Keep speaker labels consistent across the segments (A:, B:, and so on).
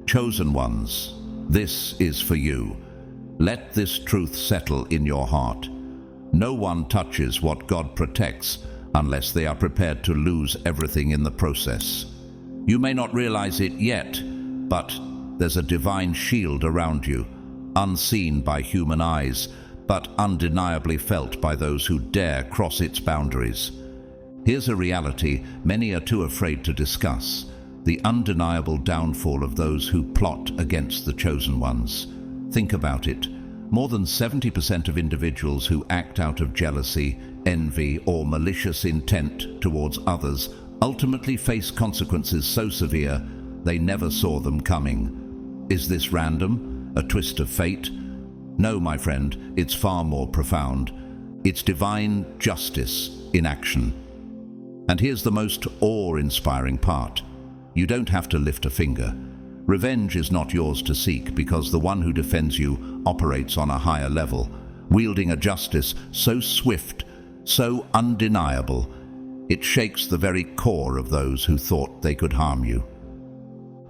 A: Chosen ones, this is for you. Let this truth settle in your heart. No one touches what God protects unless they are prepared to lose everything in the process. You may not realize it yet, but there's a divine shield around you, unseen by human eyes, but undeniably felt by those who dare cross its boundaries. Here's a reality many are too afraid to discuss: the undeniable downfall of those who plot against the chosen ones. Think about it. More than 70% of individuals who act out of jealousy, envy, or malicious intent towards others ultimately face consequences so severe they never saw them coming. Is this random? A twist of fate? No, my friend, it's far more profound. It's divine justice in action. And here's the most awe-inspiring part. You don't have to lift a finger. Revenge is not yours to seek, because the one who defends you operates on a higher level, wielding a justice so swift, so undeniable, it shakes the very core of those who thought they could harm you.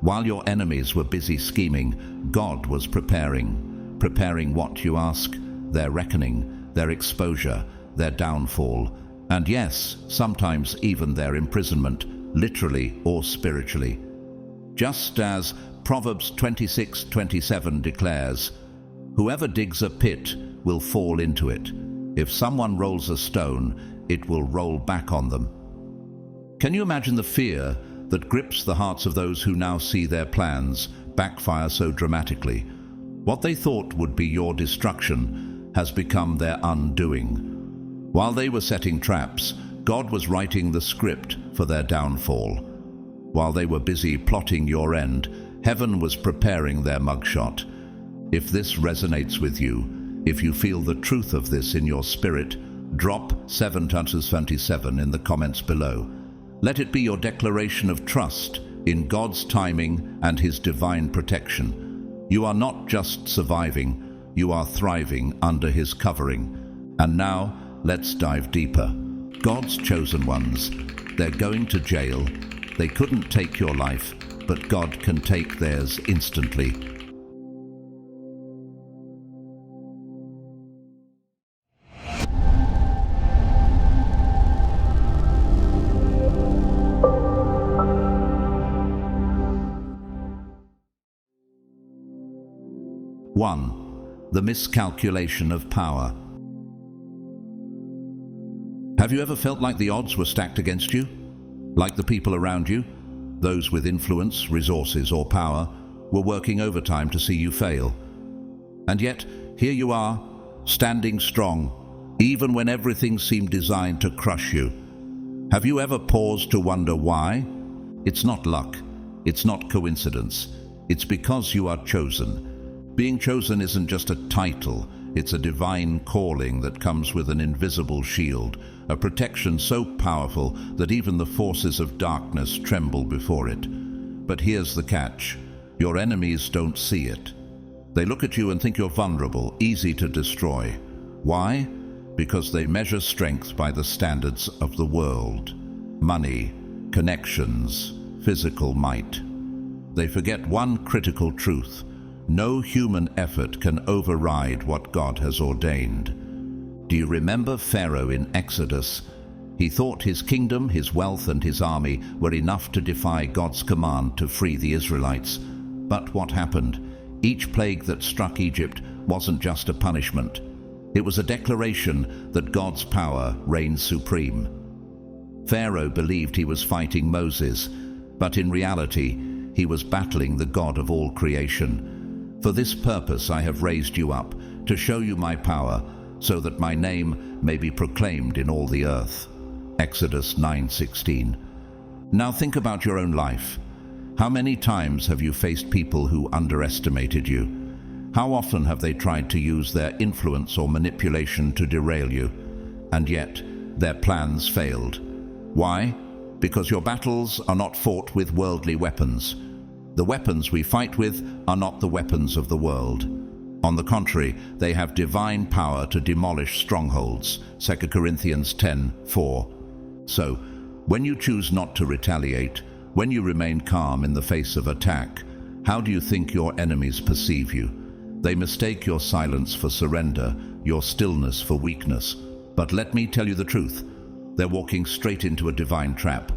A: While your enemies were busy scheming, God was preparing. Preparing what, you ask? Their reckoning, their exposure, their downfall, and yes, sometimes even their imprisonment, literally or spiritually. Just as Proverbs 26:27 declares, "Whoever digs a pit will fall into it. If someone rolls a stone, it will roll back on them." Can you imagine the fear that grips the hearts of those who now see their plans backfire so dramatically? What they thought would be your destruction has become their undoing. While they were setting traps, God was writing the script for their downfall. While they were busy plotting your end, heaven was preparing their mugshot. If this resonates with you, if you feel the truth of this in your spirit, drop 727 in the comments below. Let it be your declaration of trust in God's timing and His divine protection. You are not just surviving, you are thriving under His covering. And now, let's dive deeper. God's chosen ones, they're going to jail. They couldn't take your life, but God can take theirs instantly. One, the miscalculation of power. Have you ever felt like the odds were stacked against you? Like the people around you, those with influence, resources, or power, were working overtime to see you fail. And yet, here you are, standing strong, even when everything seemed designed to crush you. Have you ever paused to wonder why? It's not luck. It's not coincidence. It's because you are chosen. Being chosen isn't just a title. It's a divine calling that comes with an invisible shield, a protection so powerful that even the forces of darkness tremble before it. But here's the catch. Your enemies don't see it. They look at you and think you're vulnerable, easy to destroy. Why? Because they measure strength by the standards of the world. Money, connections, physical might. They forget one critical truth. No human effort can override what God has ordained. Do you remember Pharaoh in Exodus? He thought his kingdom, his wealth, and his army were enough to defy God's command to free the Israelites. But what happened? Each plague that struck Egypt wasn't just a punishment. It was a declaration that God's power reigned supreme. Pharaoh believed he was fighting Moses, but in reality, he was battling the God of all creation. For this purpose I have raised you up, to show you my power, so that my name may be proclaimed in all the earth. Exodus 9:16. Now think about your own life. How many times have you faced people who underestimated you? How often have they tried to use their influence or manipulation to derail you? And yet, their plans failed. Why? Because your battles are not fought with worldly weapons. The weapons we fight with are not the weapons of the world. On the contrary, they have divine power to demolish strongholds. 2 Corinthians 10:4. So, when you choose not to retaliate, when you remain calm in the face of attack, How do you think your enemies perceive you? They mistake your silence for surrender, your stillness for weakness. But let me tell you the truth. They're walking straight into a divine trap.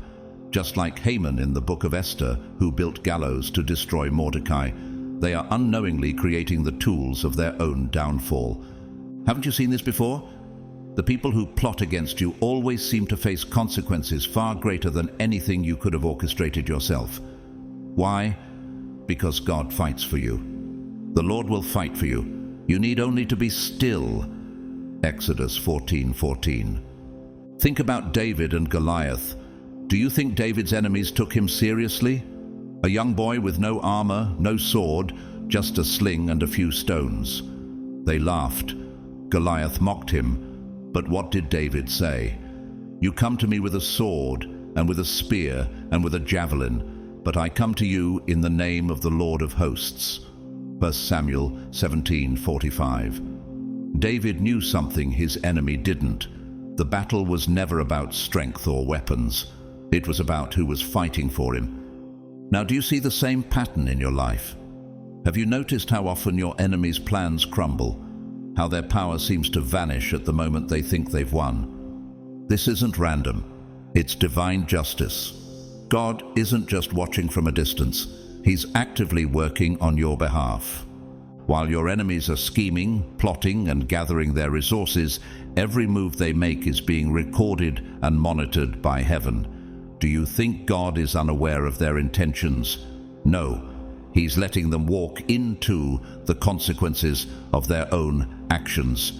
A: Just like Haman in the book of Esther, who built gallows to destroy Mordecai, they are unknowingly creating the tools of their own downfall. Haven't you seen this before? The people who plot against you always seem to face consequences far greater than anything you could have orchestrated yourself. Why? Because God fights for you. The Lord will fight for you. You need only to be still. Exodus 14:14. Think about David and Goliath. Do you think David's enemies took him seriously? A young boy with no armor, no sword, just a sling and a few stones. They laughed. Goliath mocked him. But what did David say? You come to me with a sword, and with a spear, and with a javelin, but I come to you in the name of the Lord of hosts. 1 Samuel 17:45. David knew something his enemy didn't. The battle was never about strength or weapons. It was about who was fighting for him. Now, do you see the same pattern in your life? Have you noticed how often your enemy's plans crumble? How their power seems to vanish at the moment they think they've won? This isn't random. It's divine justice. God isn't just watching from a distance. He's actively working on your behalf. While your enemies are scheming, plotting, and gathering their resources, every move they make is being recorded and monitored by heaven. Do you think God is unaware of their intentions? No. He's letting them walk into the consequences of their own actions.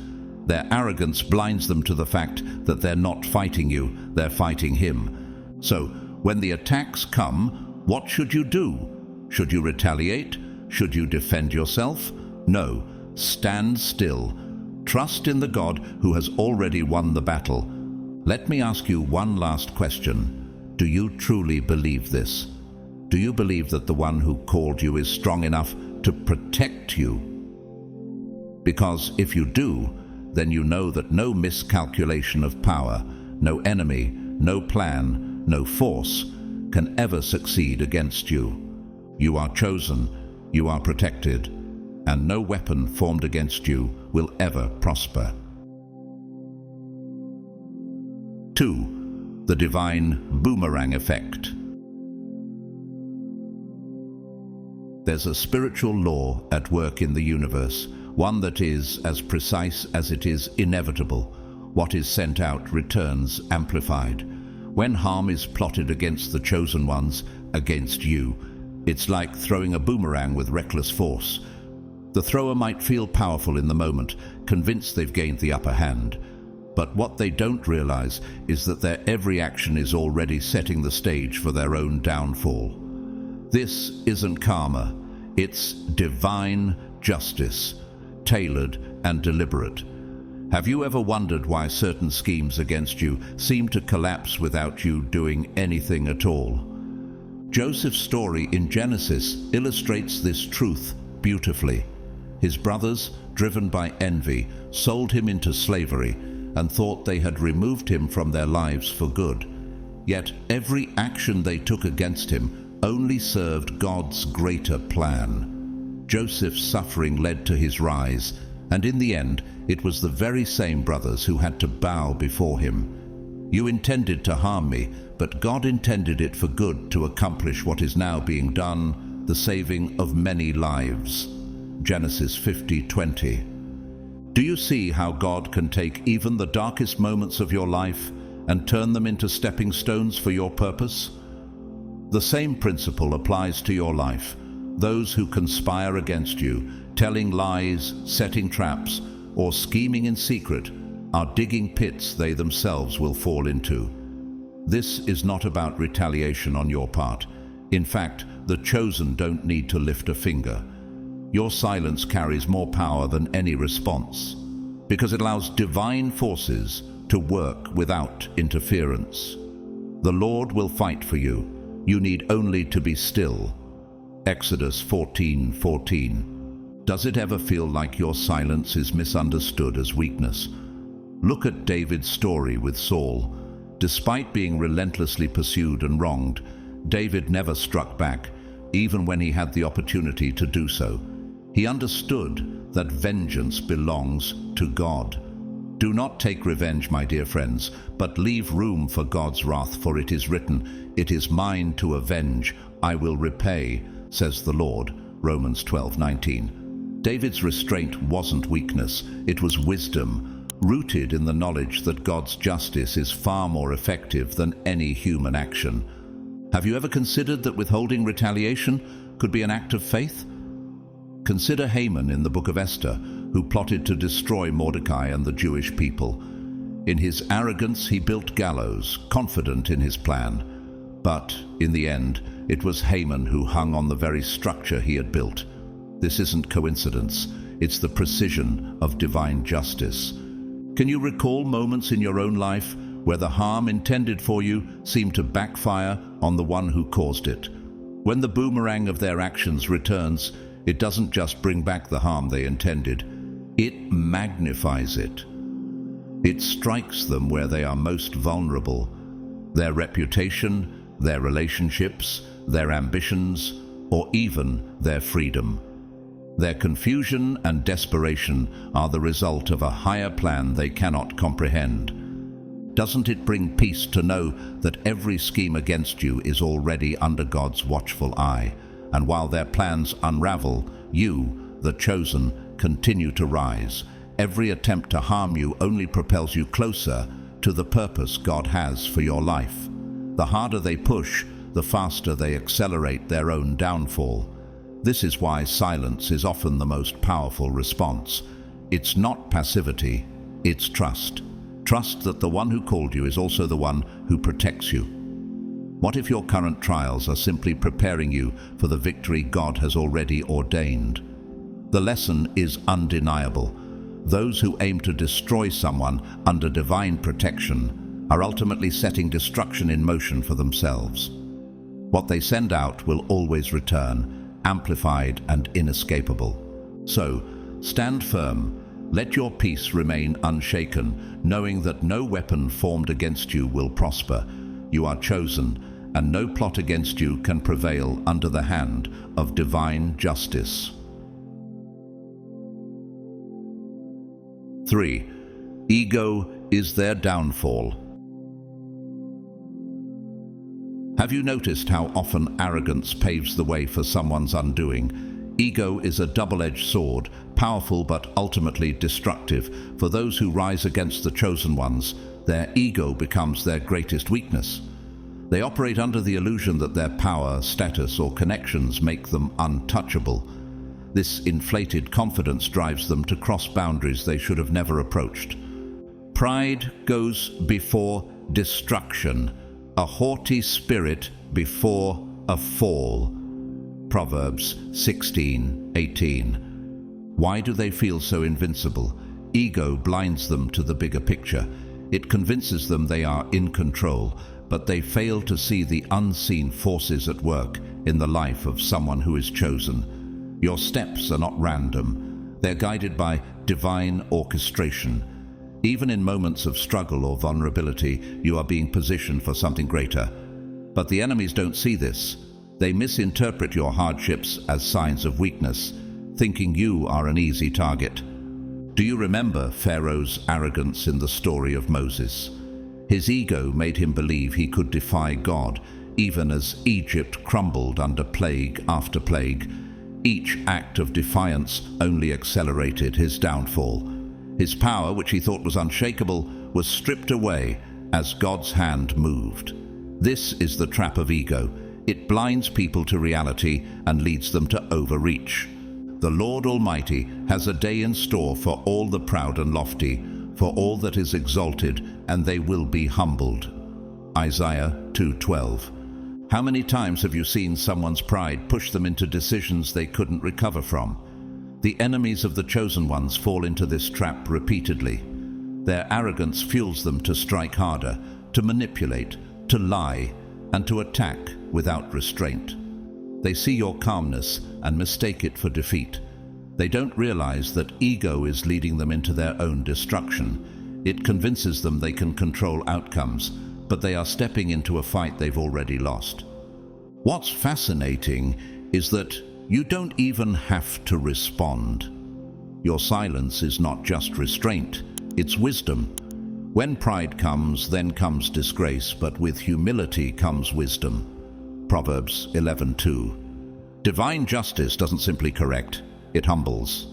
A: Their arrogance blinds them to the fact that they're not fighting you, they're fighting him. So, when the attacks come, what should you do? Should you retaliate? Should you defend yourself? No. Stand still. Trust in the God who has already won the battle. Let me ask you one last question. Do you truly believe this? Do you believe that the one who called you is strong enough to protect you? Because if you do, then you know that no miscalculation of power, no enemy, no plan, no force can ever succeed against you. You are chosen, you are protected, and no weapon formed against you will ever prosper. 2. The divine boomerang effect. There's a spiritual law at work in the universe, one that is as precise as it is inevitable. What is sent out returns amplified. When harm is plotted against the chosen ones, against you, it's like throwing a boomerang with reckless force. The thrower might feel powerful in the moment, convinced they've gained the upper hand. But what they don't realize is that their every action is already setting the stage for their own downfall. This isn't karma, it's divine justice, tailored and deliberate. Have you ever wondered why certain schemes against you seem to collapse without you doing anything at all? Joseph's story in Genesis illustrates this truth beautifully. His brothers, driven by envy, sold him into slavery and thought they had removed him from their lives for good. Yet every action they took against him only served God's greater plan. Joseph's suffering led to his rise, and in the end, it was the very same brothers who had to bow before him. You intended to harm me, but God intended it for good to accomplish what is now being done, the saving of many lives. Genesis 50:20. Do you see how God can take even the darkest moments of your life and turn them into stepping stones for your purpose? The same principle applies to your life. Those who conspire against you, telling lies, setting traps, or scheming in secret, are digging pits they themselves will fall into. This is not about retaliation on your part. In fact, the chosen don't need to lift a finger. Your silence carries more power than any response, because it allows divine forces to work without interference. The Lord will fight for you. You need only to be still. Exodus 14:14. Does it ever feel like your silence is misunderstood as weakness? Look at David's story with Saul. Despite being relentlessly pursued and wronged, David never struck back. even when he had the opportunity to do so. He understood that vengeance belongs to God. Do not take revenge, my dear friends, but leave room for God's wrath, for it is written, "It is mine to avenge, I will repay, says the Lord." Romans 12:19. David's restraint wasn't weakness, it was wisdom, rooted in the knowledge that God's justice is far more effective than any human action. Have you ever considered that withholding retaliation could be an act of faith? Consider Haman in the book of Esther, who plotted to destroy Mordecai and the Jewish people. In his arrogance, he built gallows, confident in his plan. But, in the end, it was Haman who hung on the very structure he had built. This isn't coincidence, it's the precision of divine justice. Can you recall moments in your own life where the harm intended for you seemed to backfire on the one who caused it? When the boomerang of their actions returns, it doesn't just bring back the harm they intended, it magnifies it. It strikes them where they are most vulnerable: their reputation, their relationships, their ambitions, or even their freedom. Their confusion and desperation are the result of a higher plan they cannot comprehend. Doesn't it bring peace to know that every scheme against you is already under God's watchful eye, and while their plans unravel, you, the chosen, continue to rise? Every attempt to harm you only propels you closer to the purpose God has for your life. The harder they push, the faster they accelerate their own downfall. This is why silence is often the most powerful response. It's not passivity, it's trust. Trust that the one who called you is also the one who protects you. What if your current trials are simply preparing you for the victory God has already ordained? The lesson is undeniable. Those who aim to destroy someone under divine protection are ultimately setting destruction in motion for themselves. What they send out will always return, amplified and inescapable. So, stand firm. Let your peace remain unshaken, knowing that no weapon formed against you will prosper. You are chosen, and no plot against you can prevail under the hand of divine justice. 3. Ego is their downfall. Have you noticed how often arrogance paves the way for someone's undoing? Ego is a double-edged sword, powerful but ultimately destructive. For those who rise against the chosen ones, their ego becomes their greatest weakness. They operate under the illusion that their power, status, or connections make them untouchable. This inflated confidence drives them to cross boundaries they should have never approached. Pride goes before destruction, a haughty spirit before a fall. Proverbs 16:18. Why do they feel so invincible? Ego blinds them to the bigger picture. It convinces them they are in control, but they fail to see the unseen forces at work in the life of someone who is chosen. Your steps are not random. They're guided by divine orchestration. Even in moments of struggle or vulnerability, you are being positioned for something greater. But the enemies don't see this. They misinterpret your hardships as signs of weakness, thinking you are an easy target. Do you remember Pharaoh's arrogance in the story of Moses? His ego made him believe he could defy God, even as Egypt crumbled under plague after plague. Each act of defiance only accelerated his downfall. His power, which he thought was unshakable, was stripped away as God's hand moved. This is the trap of ego. It blinds people to reality and leads them to overreach. The Lord Almighty has a day in store for all the proud and lofty, for all that is exalted, and they will be humbled. Isaiah 2:12. How many times have you seen someone's pride push them into decisions they couldn't recover from? The enemies of the chosen ones fall into this trap repeatedly. Their arrogance fuels them to strike harder, to manipulate, to lie, and to attack without restraint. They see your calmness and mistake it for defeat. They don't realize that ego is leading them into their own destruction. It convinces them they can control outcomes, but they are stepping into a fight they've already lost. What's fascinating is that you don't even have to respond. Your silence is not just restraint, it's wisdom. When pride comes, then comes disgrace, but with humility comes wisdom. Proverbs 11:2. Divine justice doesn't simply correct, it humbles.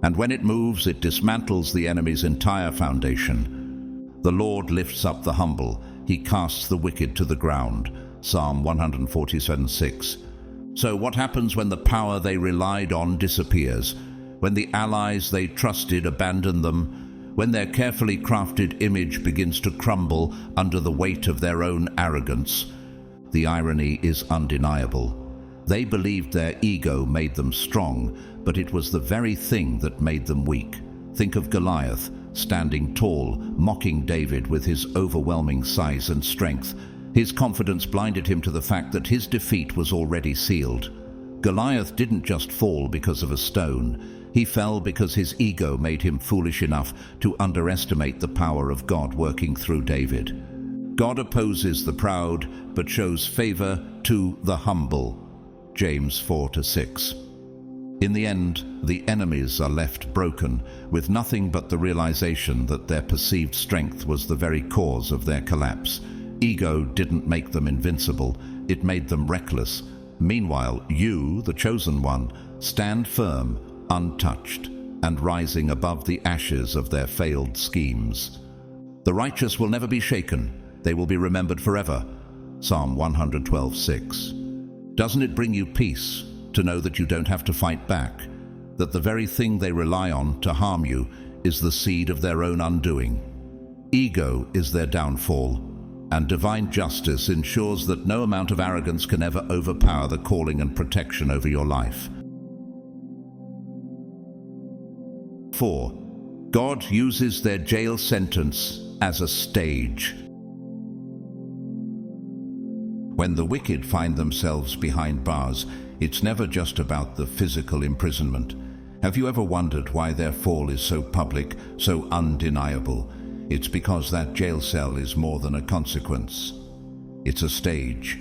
A: And when it moves, it dismantles the enemy's entire foundation. The Lord lifts up the humble, he casts the wicked to the ground. Psalm 147:6. So what happens when the power they relied on disappears? When the allies they trusted abandon them? When their carefully crafted image begins to crumble under the weight of their own arrogance? The irony is undeniable. They believed their ego made them strong, but it was the very thing that made them weak. Think of Goliath, standing tall, mocking David with his overwhelming size and strength. His confidence blinded him to the fact that his defeat was already sealed. Goliath didn't just fall because of a stone. He fell because his ego made him foolish enough to underestimate the power of God working through David. God opposes the proud, but shows favor to the humble. James 4:6. In the end, the enemies are left broken, with nothing but the realization that their perceived strength was the very cause of their collapse. Ego didn't make them invincible, it made them reckless. Meanwhile, you, the chosen one, stand firm, untouched, and rising above the ashes of their failed schemes. The righteous will never be shaken, they will be remembered forever. Psalm 112:6. Doesn't it bring you peace to know that you don't have to fight back, that the very thing they rely on to harm you is the seed of their own undoing? Ego is their downfall, and divine justice ensures that no amount of arrogance can ever overpower the calling and protection over your life. 4. God uses their jail sentence as a stage. When the wicked find themselves behind bars, it's never just about the physical imprisonment. Have you ever wondered why their fall is so public, so undeniable? It's because that jail cell is more than a consequence. It's a stage.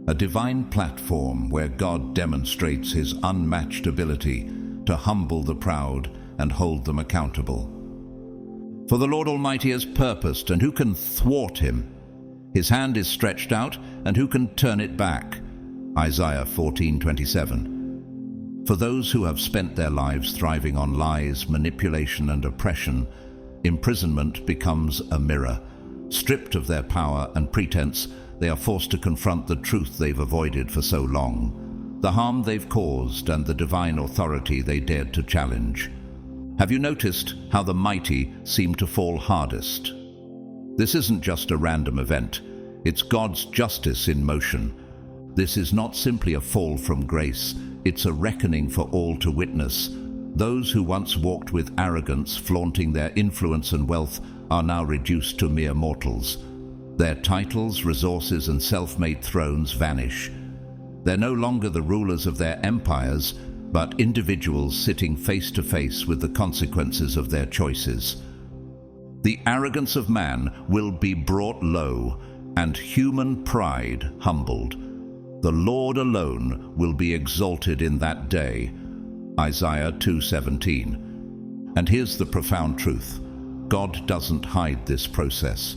A: A divine platform where God demonstrates his unmatched ability to humble the proud and hold them accountable. For the Lord Almighty has purposed, and who can thwart him? His hand is stretched out, and who can turn it back? Isaiah 14:27. For those who have spent their lives thriving on lies, manipulation, and oppression, imprisonment becomes a mirror. Stripped of their power and pretense, they are forced to confront the truth they've avoided for so long, the harm they've caused and the divine authority they dared to challenge. Have you noticed how the mighty seem to fall hardest? This isn't just a random event, it's God's justice in motion. This is not simply a fall from grace, it's a reckoning for all to witness. Those who once walked with arrogance, flaunting their influence and wealth, are now reduced to mere mortals. Their titles, resources, and self-made thrones vanish. They're no longer the rulers of their empires, but individuals sitting face to face with the consequences of their choices. The arrogance of man will be brought low, and human pride humbled. The Lord alone will be exalted in that day. Isaiah 2:17. And here's the profound truth. God doesn't hide this process.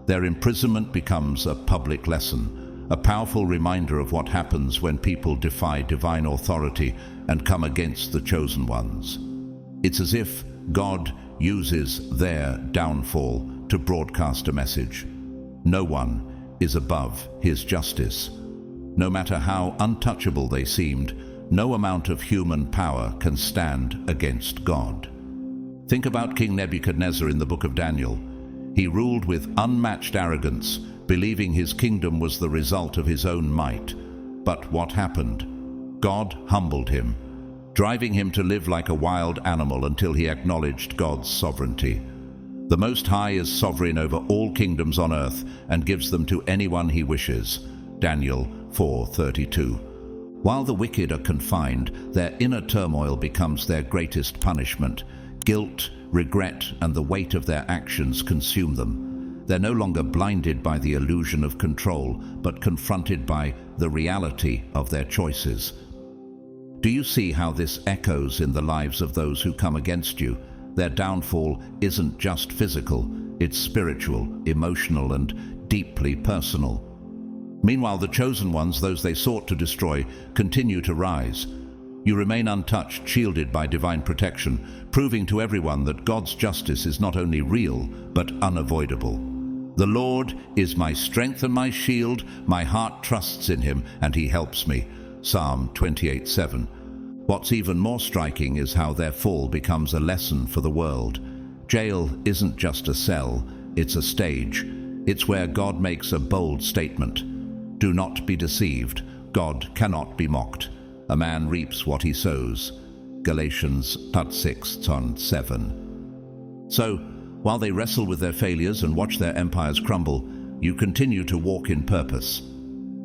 A: Their imprisonment becomes a public lesson, a powerful reminder of what happens when people defy divine authority and come against the chosen ones. It's as if God uses their downfall to broadcast a message. No one is above his justice. No matter how untouchable they seemed, no amount of human power can stand against God. Think about King Nebuchadnezzar in the book of Daniel. He ruled with unmatched arrogance, believing his kingdom was the result of his own might. But what happened? God humbled him, driving him to live like a wild animal until he acknowledged God's sovereignty. The Most High is sovereign over all kingdoms on earth and gives them to anyone he wishes. Daniel 4:32. While the wicked are confined, their inner turmoil becomes their greatest punishment. Guilt, regret, and the weight of their actions consume them. They're no longer blinded by the illusion of control, but confronted by the reality of their choices. Do you see how this echoes in the lives of those who come against you? Their downfall isn't just physical, it's spiritual, emotional, and deeply personal. Meanwhile, the chosen ones, those they sought to destroy, continue to rise. You remain untouched, shielded by divine protection, proving to everyone that God's justice is not only real, but unavoidable. The Lord is my strength and my shield. My heart trusts in him, and he helps me. Psalm 28:7. What's even more striking is how their fall becomes a lesson for the world. Jail isn't just a cell, it's a stage. It's where God makes a bold statement. Do not be deceived. God cannot be mocked. A man reaps what he sows. Galatians 6:7. So, while they wrestle with their failures and watch their empires crumble, you continue to walk in purpose.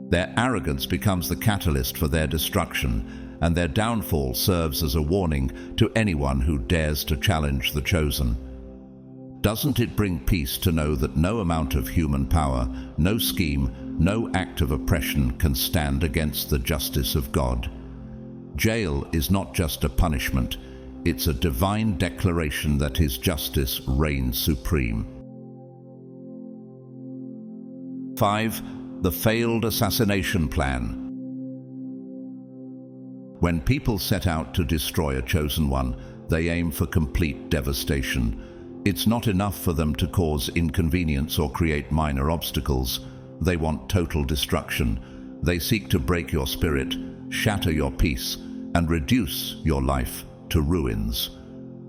A: Their arrogance becomes the catalyst for their destruction, and their downfall serves as a warning to anyone who dares to challenge the chosen. Doesn't it bring peace to know that no amount of human power, no scheme, no act of oppression can stand against the justice of God? Jail is not just a punishment, it's a divine declaration that his justice reigns supreme. 5. The failed assassination plan. When people set out to destroy a chosen one, they aim for complete devastation. It's not enough for them to cause inconvenience or create minor obstacles. They want total destruction. They seek to break your spirit, shatter your peace, and reduce your life to ruins.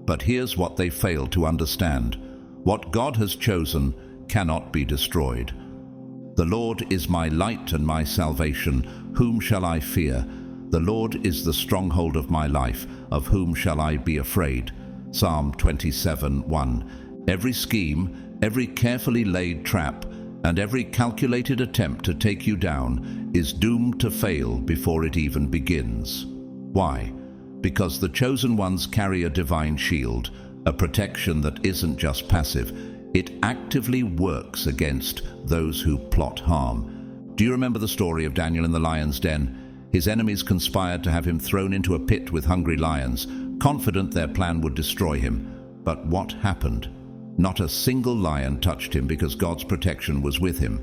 A: But here's what they fail to understand. What God has chosen cannot be destroyed. The Lord is my light and my salvation. Whom shall I fear? The Lord is the stronghold of my life. Of whom shall I be afraid? Psalm 27:1. Every scheme, every carefully laid trap, and every calculated attempt to take you down is doomed to fail before it even begins. Why? Because the chosen ones carry a divine shield, a protection that isn't just passive. It actively works against those who plot harm. Do you remember the story of Daniel in the lion's den? His enemies conspired to have him thrown into a pit with hungry lions, confident their plan would destroy him. But what happened? Not a single lion touched him because God's protection was with him.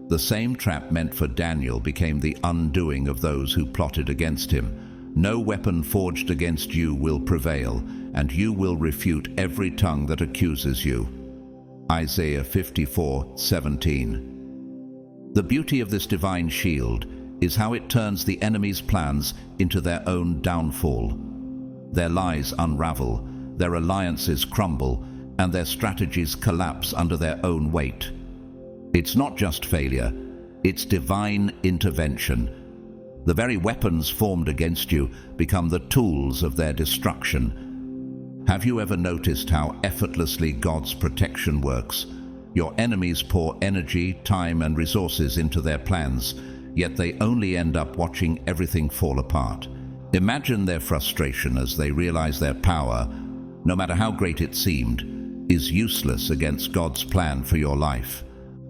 A: The same trap meant for Daniel became the undoing of those who plotted against him. No weapon forged against you will prevail, and you will refute every tongue that accuses you. Isaiah 54:17. The beauty of this divine shield is how it turns the enemy's plans into their own downfall. Their lies unravel, their alliances crumble, and their strategies collapse under their own weight. It's not just failure, it's divine intervention. The very weapons formed against you become the tools of their destruction. Have you ever noticed how effortlessly God's protection works? Your enemies pour energy, time, and resources into their plans, yet they only end up watching everything fall apart. Imagine their frustration as they realize their power, no matter how great it seemed, is useless against God's plan for your life.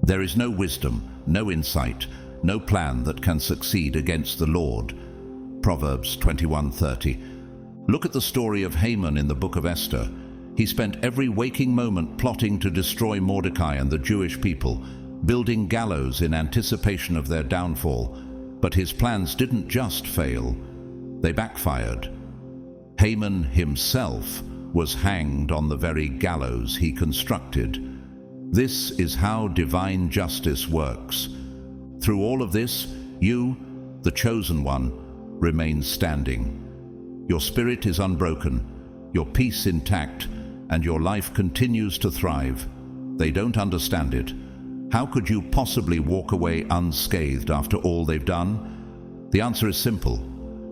A: There is no wisdom, no insight, no plan that can succeed against the Lord. Proverbs 21:30. Look at the story of Haman in the book of Esther. He spent every waking moment plotting to destroy Mordecai and the Jewish people, building gallows in anticipation of their downfall. But his plans didn't just fail, they backfired. Haman himself was hanged on the very gallows he constructed. This is how divine justice works. Through all of this, you, the chosen one, remain standing. Your spirit is unbroken, your peace intact, and your life continues to thrive. They don't understand it. How could you possibly walk away unscathed after all they've done? The answer is simple.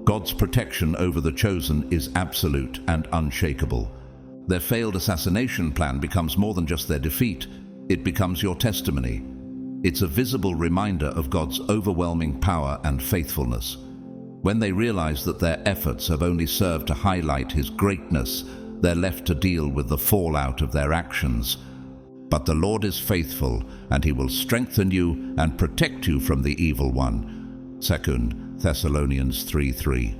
A: God's protection over the chosen is absolute and unshakable. Their failed assassination plan becomes more than just their defeat. It becomes your testimony. It's a visible reminder of God's overwhelming power and faithfulness. When they realize that their efforts have only served to highlight His greatness, they're left to deal with the fallout of their actions. But the Lord is faithful, and he will strengthen you and protect you from the evil one. 2 Thessalonians 3:3.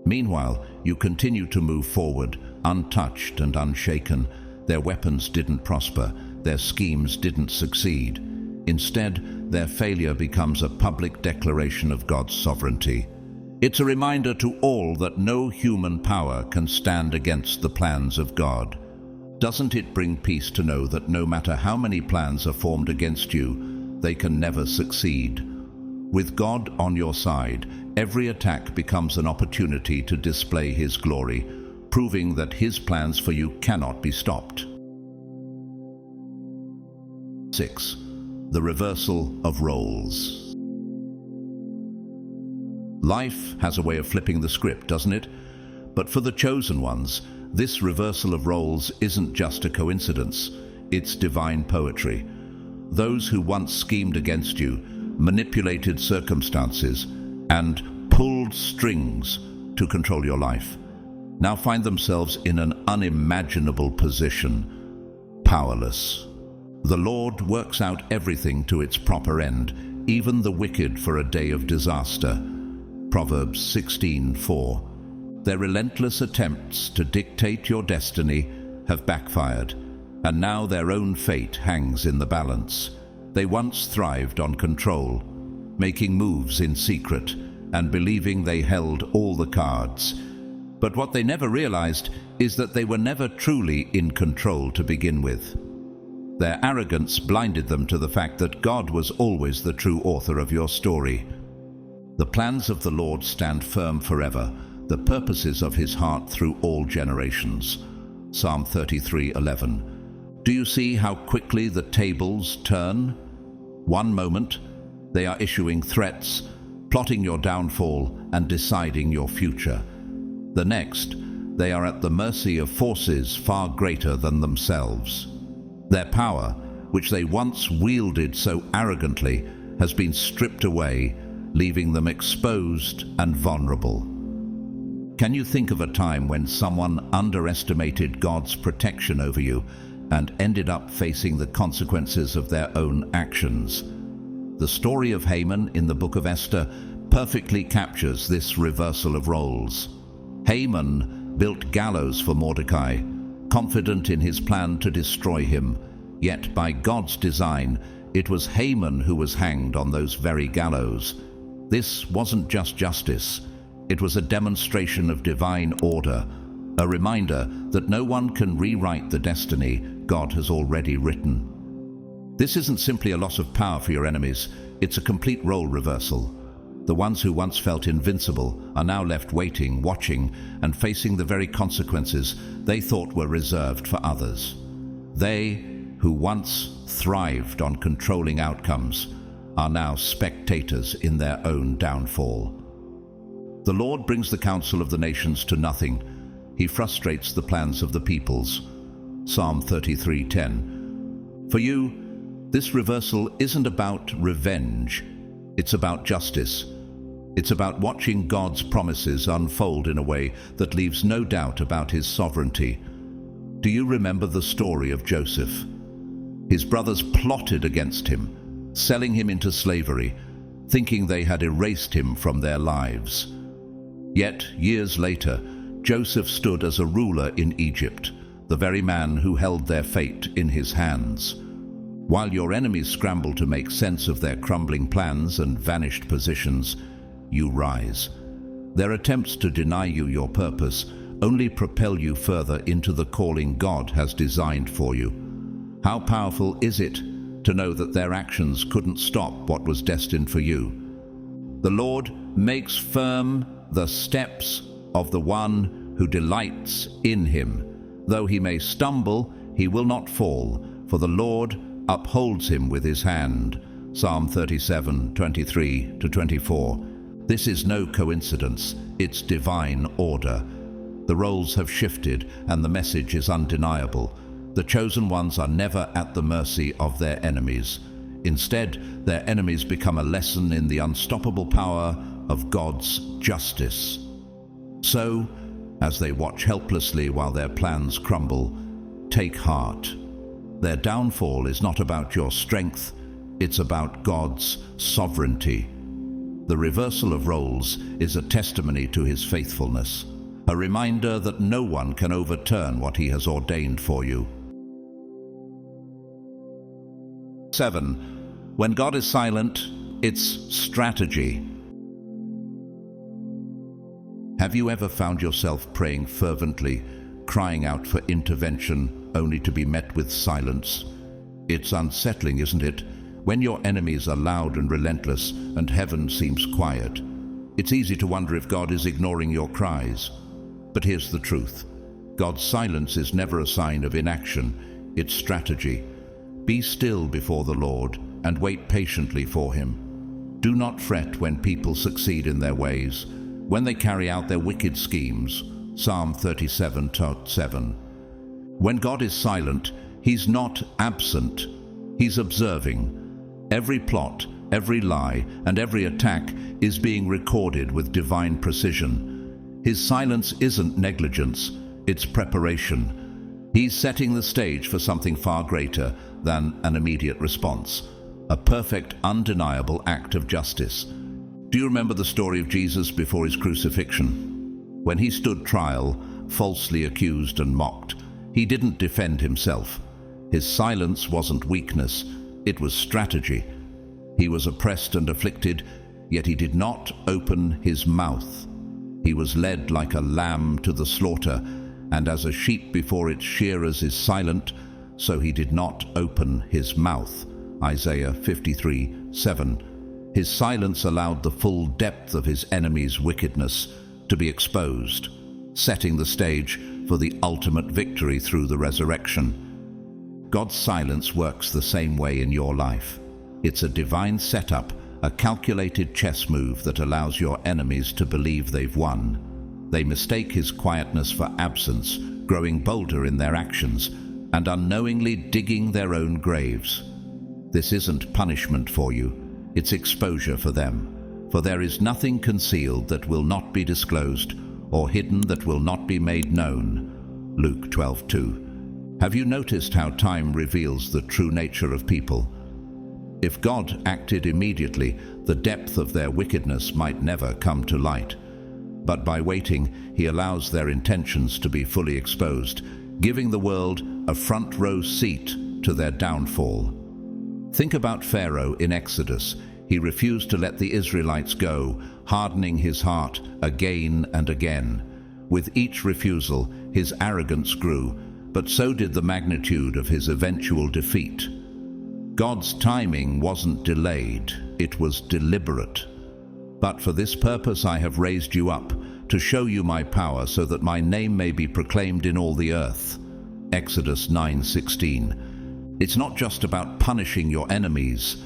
A: Meanwhile, you continue to move forward, untouched and unshaken. Their weapons didn't prosper, their schemes didn't succeed. Instead, their failure becomes a public declaration of God's sovereignty. It's a reminder to all that no human power can stand against the plans of God. Doesn't it bring peace to know that no matter how many plans are formed against you, they can never succeed? With God on your side, every attack becomes an opportunity to display His glory, proving that His plans for you cannot be stopped. 6. The reversal of roles. Life has a way of flipping the script, doesn't it? But for the chosen ones, this reversal of roles isn't just a coincidence, it's divine poetry. Those who once schemed against you, manipulated circumstances, and pulled strings to control your life, now find themselves in an unimaginable position, powerless. The Lord works out everything to its proper end, even the wicked for a day of disaster. Proverbs 16:4. Their relentless attempts to dictate your destiny have backfired, and now their own fate hangs in the balance. They once thrived on control, making moves in secret and believing they held all the cards. But what they never realized is that they were never truly in control to begin with. Their arrogance blinded them to the fact that God was always the true author of your story. The plans of the Lord stand firm forever, the purposes of His heart through all generations. Psalm 33:11. Do you see how quickly the tables turn? One moment, they are issuing threats, plotting your downfall, and deciding your future. The next, they are at the mercy of forces far greater than themselves. Their power, which they once wielded so arrogantly, has been stripped away, leaving them exposed and vulnerable. Can you think of a time when someone underestimated God's protection over you and ended up facing the consequences of their own actions? The story of Haman in the book of Esther perfectly captures this reversal of roles. Haman built gallows for Mordecai, confident in his plan to destroy him. Yet by God's design, it was Haman who was hanged on those very gallows. This wasn't just justice. It was a demonstration of divine order, a reminder that no one can rewrite the destiny God has already written. This isn't simply a loss of power for your enemies, it's a complete role reversal. The ones who once felt invincible are now left waiting, watching, and facing the very consequences they thought were reserved for others. They, who once thrived on controlling outcomes, are now spectators in their own downfall. The Lord brings the counsel of the nations to nothing. He frustrates the plans of the peoples. Psalm 33:10. For you, this reversal isn't about revenge. It's about justice. It's about watching God's promises unfold in a way that leaves no doubt about His sovereignty. Do you remember the story of Joseph? His brothers plotted against him, selling him into slavery, thinking they had erased him from their lives. Yet, years later, Joseph stood as a ruler in Egypt, the very man who held their fate in his hands. While your enemies scramble to make sense of their crumbling plans and vanished positions, you rise. Their attempts to deny you your purpose only propel you further into the calling God has designed for you. How powerful is it to know that their actions couldn't stop what was destined for you? The Lord makes firm the steps of the one who delights in Him. Though he may stumble, he will not fall, for the Lord upholds him with His hand. Psalm 37:23-24. This is no coincidence, it's divine order. The roles have shifted and the message is undeniable. The chosen ones are never at the mercy of their enemies. Instead, their enemies become a lesson in the unstoppable power of God's justice. So, as they watch helplessly while their plans crumble, take heart. Their downfall is not about your strength, it's about God's sovereignty. The reversal of roles is a testimony to his faithfulness, a reminder that no one can overturn what he has ordained for you. 7. When God is silent, it's strategy. Have you ever found yourself praying fervently, crying out for intervention, only to be met with silence? It's unsettling, isn't it? When your enemies are loud and relentless and heaven seems quiet, it's easy to wonder if God is ignoring your cries. But here's the truth. God's silence is never a sign of inaction, it's strategy. Be still before the Lord and wait patiently for him. Do not fret when people succeed in their ways, when they carry out their wicked schemes. Psalm 37:7. When God is silent, he's not absent, he's observing. Every plot, every lie, and every attack is being recorded with divine precision. His silence isn't negligence, it's preparation. He's setting the stage for something far greater than an immediate response, a perfect, undeniable act of justice. Do you remember the story of Jesus before his crucifixion? When he stood trial, falsely accused and mocked, he didn't defend himself. His silence wasn't weakness, it was strategy. He was oppressed and afflicted, yet he did not open his mouth. He was led like a lamb to the slaughter, and as a sheep before its shearers is silent, so he did not open his mouth. Isaiah 53:7. His silence allowed the full depth of his enemy's wickedness to be exposed, setting the stage for the ultimate victory through the resurrection. God's silence works the same way in your life. It's a divine setup, a calculated chess move that allows your enemies to believe they've won. They mistake his quietness for absence, growing bolder in their actions, and unknowingly digging their own graves. This isn't punishment for you, it's exposure for them. For there is nothing concealed that will not be disclosed, or hidden that will not be made known. Luke 12:2. Have you noticed how time reveals the true nature of people? If God acted immediately, the depth of their wickedness might never come to light. But by waiting, he allows their intentions to be fully exposed, giving the world a front row seat to their downfall. Think about Pharaoh in Exodus. He refused to let the Israelites go, hardening his heart again and again. With each refusal, his arrogance grew, but so did the magnitude of his eventual defeat. God's timing wasn't delayed, it was deliberate. But for this purpose I have raised you up, to show you my power, so that my name may be proclaimed in all the earth. Exodus 9:16. It's not just about punishing your enemies,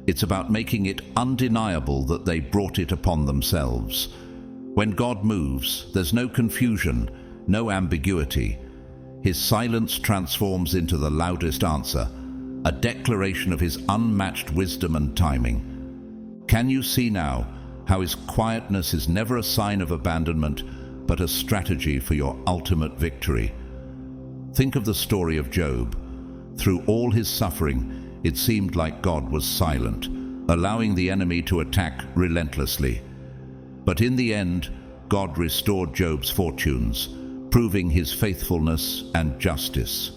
A: it's about making it undeniable that they brought it upon themselves. When God moves, there's no confusion, no ambiguity. His silence transforms into the loudest answer, a declaration of his unmatched wisdom and timing. Can you see now how his quietness is never a sign of abandonment, but a strategy for your ultimate victory? Think of the story of Job. Through all his suffering, it seemed like God was silent, allowing the enemy to attack relentlessly. But in the end, God restored Job's fortunes, proving his faithfulness and justice.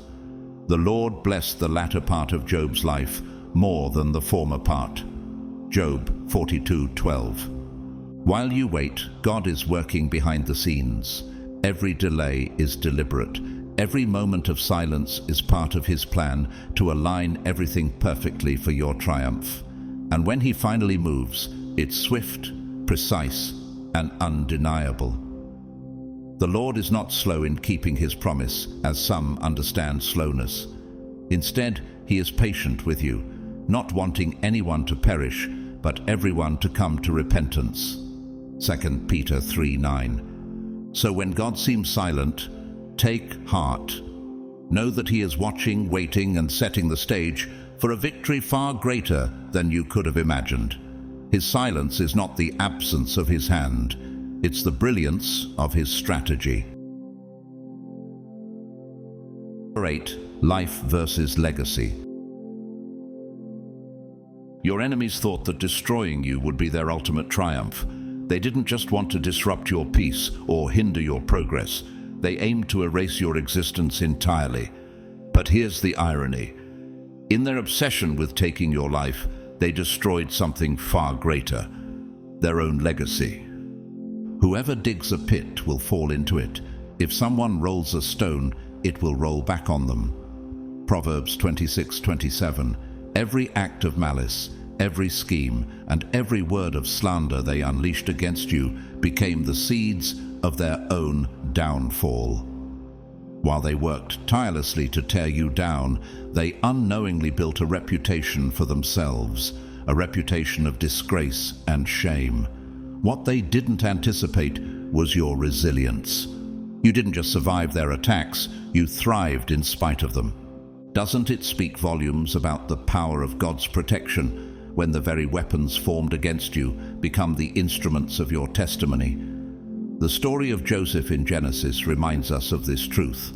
A: The Lord blessed the latter part of Job's life more than the former part. Job 42:12. While you wait, God is working behind the scenes. Every delay is deliberate. Every moment of silence is part of his plan to align everything perfectly for your triumph. And when he finally moves, it's swift, precise, and undeniable. The Lord is not slow in keeping his promise, as some understand slowness. Instead, he is patient with you, not wanting anyone to perish, but everyone to come to repentance. 2 Peter 3:9. So when God seems silent, take heart. Know that he is watching, waiting, and setting the stage for a victory far greater than you could have imagined. His silence is not the absence of his hand, it's the brilliance of his strategy. Number 8. Life versus Legacy. Your enemies thought that destroying you would be their ultimate triumph. They didn't just want to disrupt your peace or hinder your progress. They aimed to erase your existence entirely. But here's the irony. In their obsession with taking your life, they destroyed something far greater: their own legacy. Whoever digs a pit will fall into it. If someone rolls a stone, it will roll back on them. Proverbs 26:27. Every act of malice, every scheme, and every word of slander they unleashed against you became the seeds of their own downfall. While they worked tirelessly to tear you down, they unknowingly built a reputation for themselves, a reputation of disgrace and shame. What they didn't anticipate was your resilience. You didn't just survive their attacks, you thrived in spite of them. Doesn't it speak volumes about the power of God's protection when the very weapons formed against you become the instruments of your testimony? The story of Joseph in Genesis reminds us of this truth.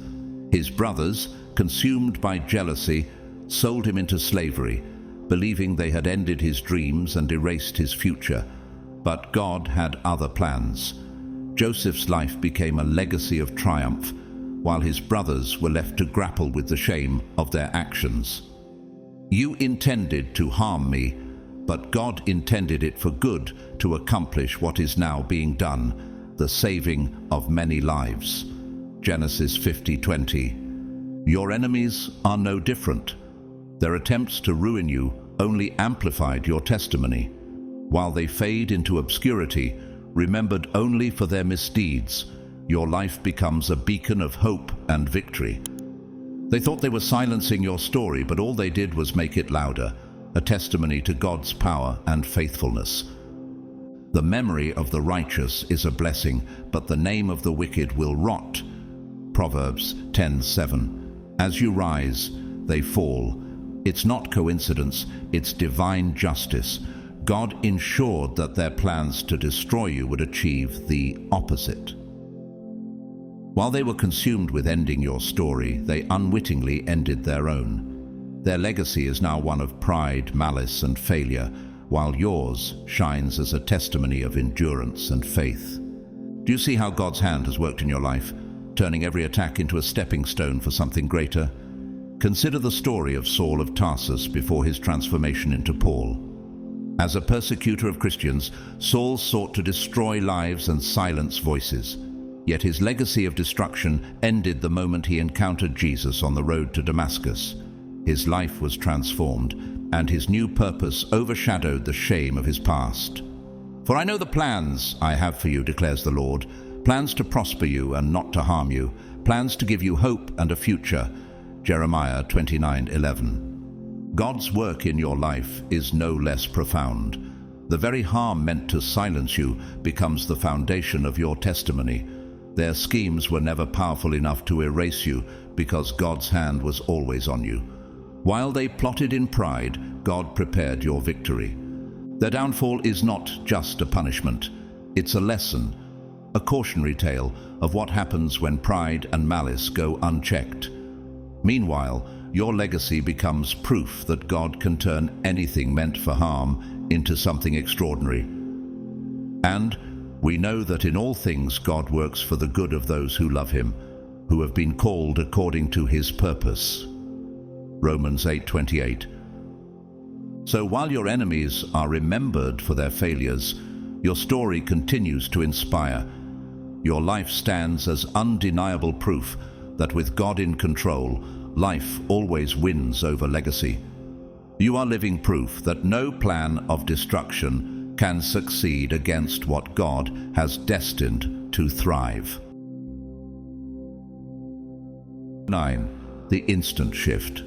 A: His brothers, consumed by jealousy, sold him into slavery, believing they had ended his dreams and erased his future. But God had other plans. Joseph's life became a legacy of triumph, while his brothers were left to grapple with the shame of their actions. You intended to harm me, but God intended it for good to accomplish what is now being done, the saving of many lives. Genesis 50:20. Your enemies are no different. Their attempts to ruin you only amplified your testimony. While they fade into obscurity, remembered only for their misdeeds, your life becomes a beacon of hope and victory. They thought they were silencing your story, but all they did was make it louder, a testimony to God's power and faithfulness. The memory of the righteous is a blessing, but the name of the wicked will rot. Proverbs 10:7. As you rise, they fall. It's not coincidence, it's divine justice. God ensured that their plans to destroy you would achieve the opposite. While they were consumed with ending your story, they unwittingly ended their own. Their legacy is now one of pride, malice, and failure, while yours shines as a testimony of endurance and faith. Do you see how God's hand has worked in your life, turning every attack into a stepping stone for something greater? Consider the story of Saul of Tarsus before his transformation into Paul. As a persecutor of Christians, Saul sought to destroy lives and silence voices. Yet his legacy of destruction ended the moment he encountered Jesus on the road to Damascus. His life was transformed, and his new purpose overshadowed the shame of his past. For I know the plans I have for you, declares the Lord, plans to prosper you and not to harm you, plans to give you hope and a future. Jeremiah 29:11. God's work in your life is no less profound. The very harm meant to silence you becomes the foundation of your testimony. Their schemes were never powerful enough to erase you because God's hand was always on you. While they plotted in pride, God prepared your victory. Their downfall is not just a punishment. It's a lesson, a cautionary tale of what happens when pride and malice go unchecked. Meanwhile, your legacy becomes proof that God can turn anything meant for harm into something extraordinary. And we know that in all things God works for the good of those who love him, who have been called according to his purpose. Romans 8:28. So while your enemies are remembered for their failures, your story continues to inspire. Your life stands as undeniable proof that with God in control, life always wins over legacy. You are living proof that no plan of destruction can succeed against what God has destined to thrive. 9. The instant shift.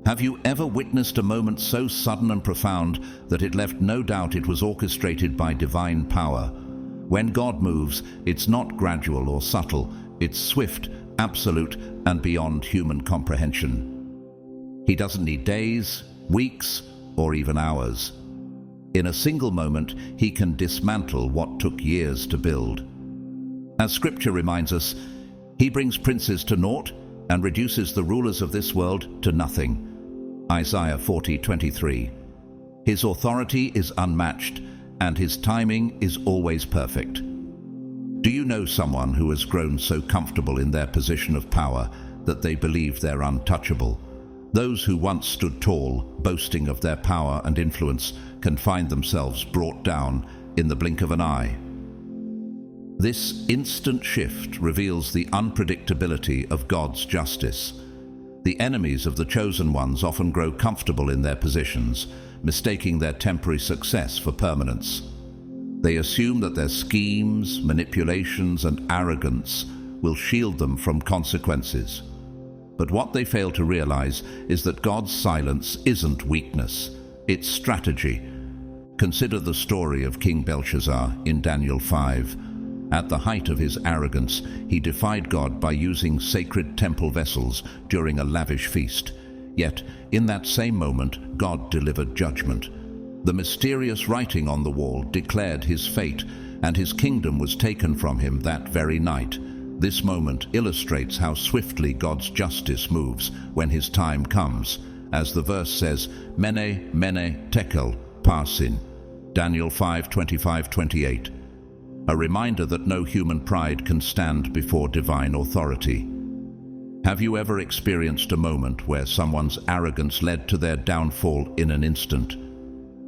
A: Have you ever witnessed a moment so sudden and profound that it left no doubt it was orchestrated by divine power? When God moves, it's not gradual or subtle, it's swift, absolute, and beyond human comprehension. He doesn't need days, weeks, or even hours. In a single moment, he can dismantle what took years to build. As Scripture reminds us, He brings princes to naught and reduces the rulers of this world to nothing. Isaiah 40:23. His authority is unmatched, and his timing is always perfect. Do you know someone who has grown so comfortable in their position of power that they believe they're untouchable? Those who once stood tall, boasting of their power and influence, can find themselves brought down in the blink of an eye. This instant shift reveals the unpredictability of God's justice. The enemies of the chosen ones often grow comfortable in their positions, mistaking their temporary success for permanence. They assume that their schemes, manipulations, and arrogance will shield them from consequences. But what they fail to realize is that God's silence isn't weakness, it's strategy. Consider the story of King Belshazzar in Daniel 5. At the height of his arrogance, he defied God by using sacred temple vessels during a lavish feast. Yet, in that same moment, God delivered judgment. The mysterious writing on the wall declared his fate, and his kingdom was taken from him that very night. This moment illustrates how swiftly God's justice moves when his time comes. As the verse says, Mene, Mene, Tekel, Parsin. Daniel 5:25-28. A reminder that no human pride can stand before divine authority. Have you ever experienced a moment where someone's arrogance led to their downfall in an instant?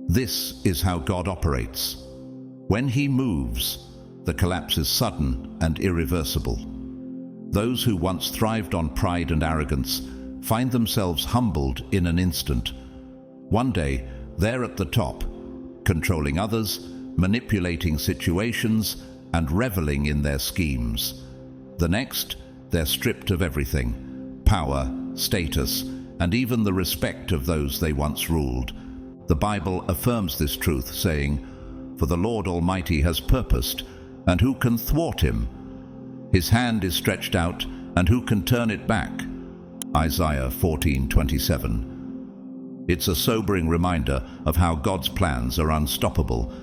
A: This is how God operates. When he moves, the collapse is sudden and irreversible. Those who once thrived on pride and arrogance find themselves humbled in an instant. One day, they're at the top, controlling others, manipulating situations, and reveling in their schemes. The next, they're stripped of everything: power, status, and even the respect of those they once ruled. The Bible affirms this truth, saying, "For the Lord Almighty has purposed, and who can thwart him? His hand is stretched out, and who can turn it back?" Isaiah 14:27. It's a sobering reminder of how God's plans are unstoppable.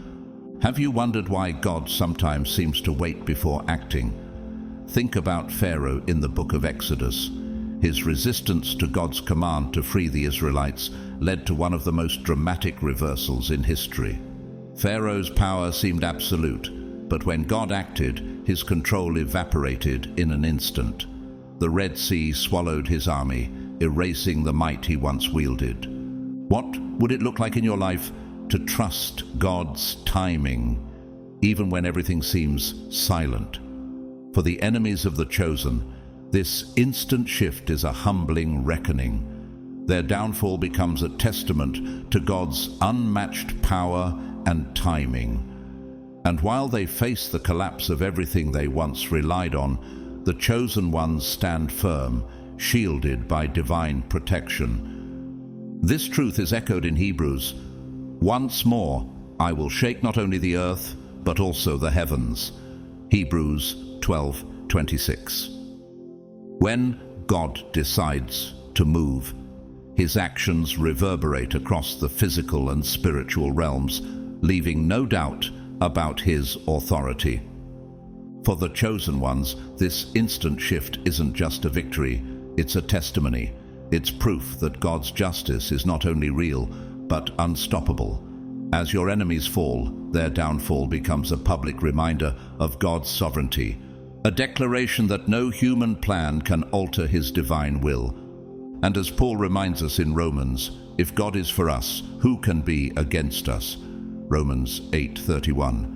A: Have you wondered why God sometimes seems to wait before acting? Think about Pharaoh in the book of Exodus. His resistance to God's command to free the Israelites led to one of the most dramatic reversals in history. Pharaoh's power seemed absolute, but when God acted, his control evaporated in an instant. The Red Sea swallowed his army, erasing the might he once wielded. What would it look like in your life to trust God's timing, even when everything seems silent? For the enemies of the chosen, this instant shift is a humbling reckoning. Their downfall becomes a testament to God's unmatched power and timing. And while they face the collapse of everything they once relied on, the chosen ones stand firm, shielded by divine protection. This truth is echoed in Hebrews. "Once more, I will shake not only the earth, but also the heavens." Hebrews 12:26. When God decides to move, his actions reverberate across the physical and spiritual realms, leaving no doubt about his authority. For the chosen ones, this instant shift isn't just a victory, it's a testimony. It's proof that God's justice is not only real, but unstoppable. As your enemies fall, their downfall becomes a public reminder of God's sovereignty, a declaration that no human plan can alter his divine will. And as Paul reminds us in Romans, if God is for us, who can be against us? Romans 8:31.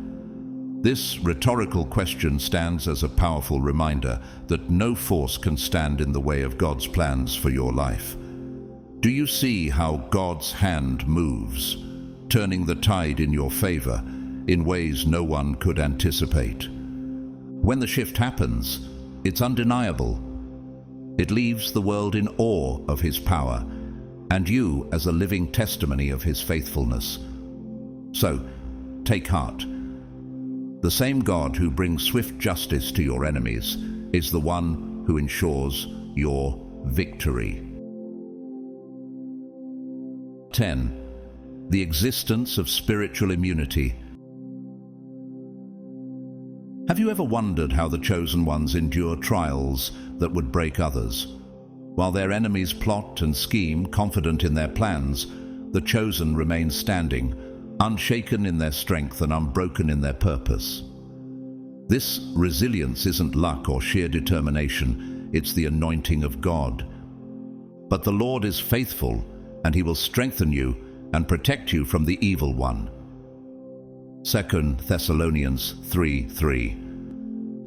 A: This rhetorical question stands as a powerful reminder that no force can stand in the way of God's plans for your life. Do you see how God's hand moves, turning the tide in your favor in ways no one could anticipate? When the shift happens, it's undeniable. It leaves the world in awe of his power, and you as a living testimony of his faithfulness. So, take heart. The same God who brings swift justice to your enemies is the one who ensures your victory. 10. The existence of spiritual immunity. Have you ever wondered how the chosen ones endure trials that would break others? While their enemies plot and scheme, confident in their plans, the chosen remain standing, unshaken in their strength and unbroken in their purpose. This resilience isn't luck or sheer determination, it's the anointing of God. But the Lord is faithful, and He will strengthen you and protect you from the evil one. 2 Thessalonians 3:3.